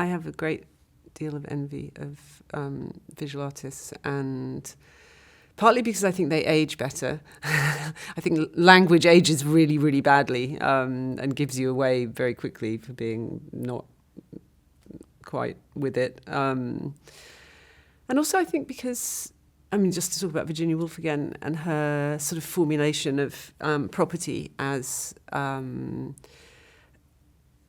I have a great deal of envy of visual artists, and partly because I think they age better. I think language ages really, really badly, and gives you away very quickly for being not quite with it. And also I think because, just to talk about Virginia Woolf again and her sort of formulation of property as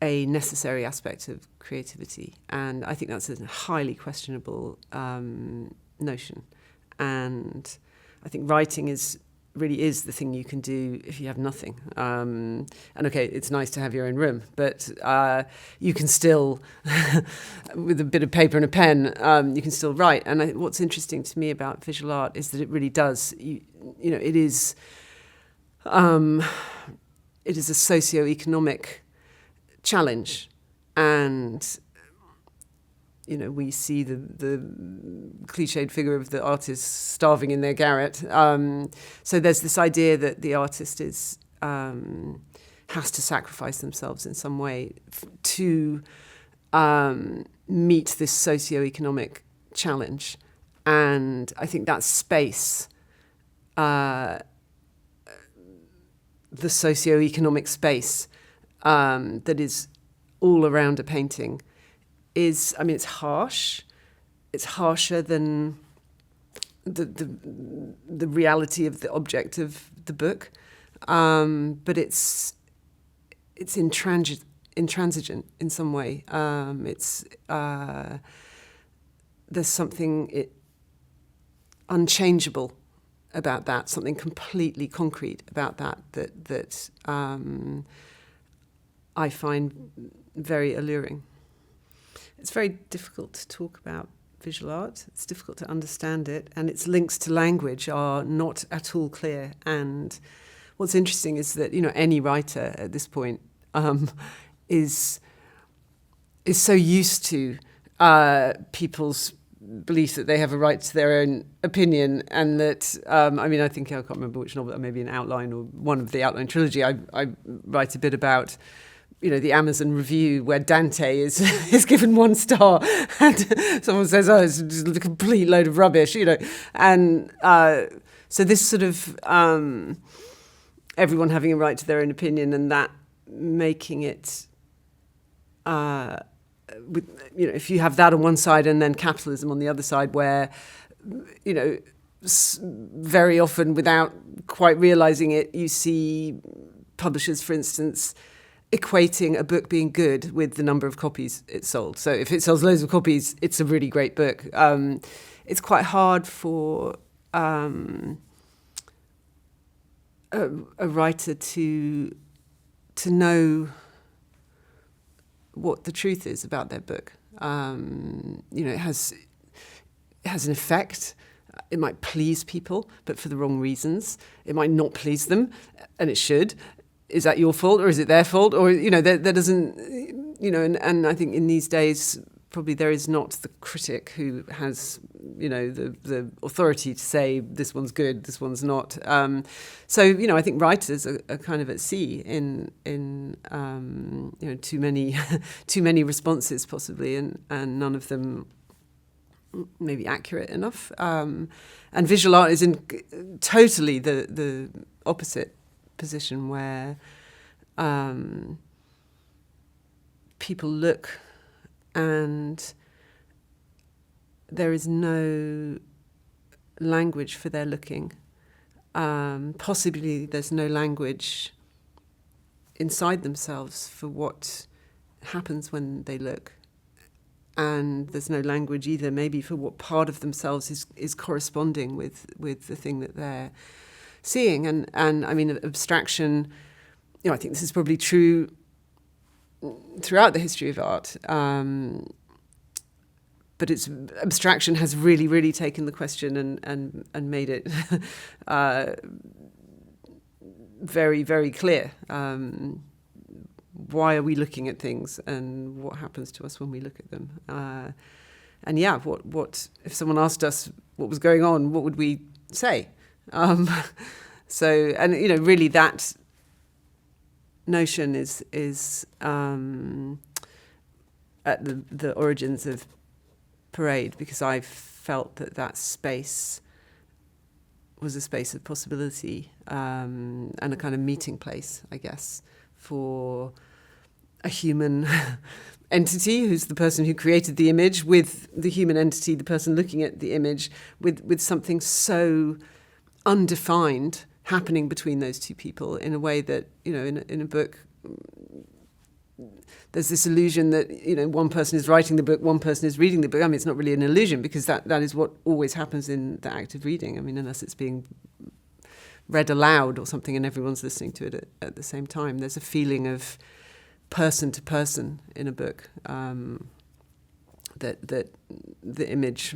a necessary aspect of creativity. And I think that's a highly questionable notion. And I think writing really is the thing you can do if you have nothing. And okay, it's nice to have your own room, but you can still, with a bit of paper and a pen, you can still write. And what's interesting to me about visual art is that it really does, it is a socio-economic challenge, and we see the cliched figure of the artist starving in their garret. So there's this idea that the artist has to sacrifice themselves in some way to meet this socio-economic challenge, and I think that space, the socio-economic space that is all around a painting is, it's harsh. It's harsher than the reality of the object of the book, but it's intransigent in some way. There's something unchangeable about that, something completely concrete about that I find very alluring. It's very difficult to talk about visual art. It's difficult to understand it, and its links to language are not at all clear. And what's interesting is that any writer at this point is so used to people's belief that they have a right to their own opinion, and that I think I can't remember which novel, maybe an Outline or one of the Outline trilogy. I write a bit about the Amazon review where Dante is given 1 star and someone says, oh, it's just a complete load of rubbish, And so this sort of everyone having a right to their own opinion, and that making it, if you have that on one side and then capitalism on the other side, where, very often without quite realising it, you see publishers, for instance, equating a book being good with the number of copies it sold. So if it sells loads of copies, it's a really great book. It's quite hard for a writer to know what the truth is about their book. It has an effect. It might please people, but for the wrong reasons. It might not please them, and it should. Is that your fault, or is it their fault? Or, there doesn't, and I think in these days, probably there is not the critic who has, the authority to say this one's good, this one's not. So, I think writers are kind of at sea in too many responses possibly, and none of them maybe accurate enough. And visual art is in totally the opposite position, where people look and there is no language for their looking. Possibly there's no language inside themselves for what happens when they look. And there's no language either, maybe, for what part of themselves is corresponding with the thing that they're seeing. And abstraction, I think this is probably true throughout the history of art. But abstraction has really, really taken the question and made it very, very clear. Why are we looking at things, and what happens to us when we look at them? What if someone asked us what was going on, what would we say? Really that notion is at the origins of Parade, because I felt that space was a space of possibility, and a kind of meeting place, I guess, for a human entity who's the person who created the image, with the human entity, the person looking at the image, with something so undefined happening between those two people in a way that, in a book, there's this illusion that, one person is writing the book, one person is reading the book. I mean, it's not really an illusion, because that is what always happens in the act of reading. I mean, unless it's being read aloud or something and everyone's listening to it at the same time. There's a feeling of person to person in a book that the image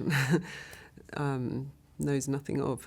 knows nothing of.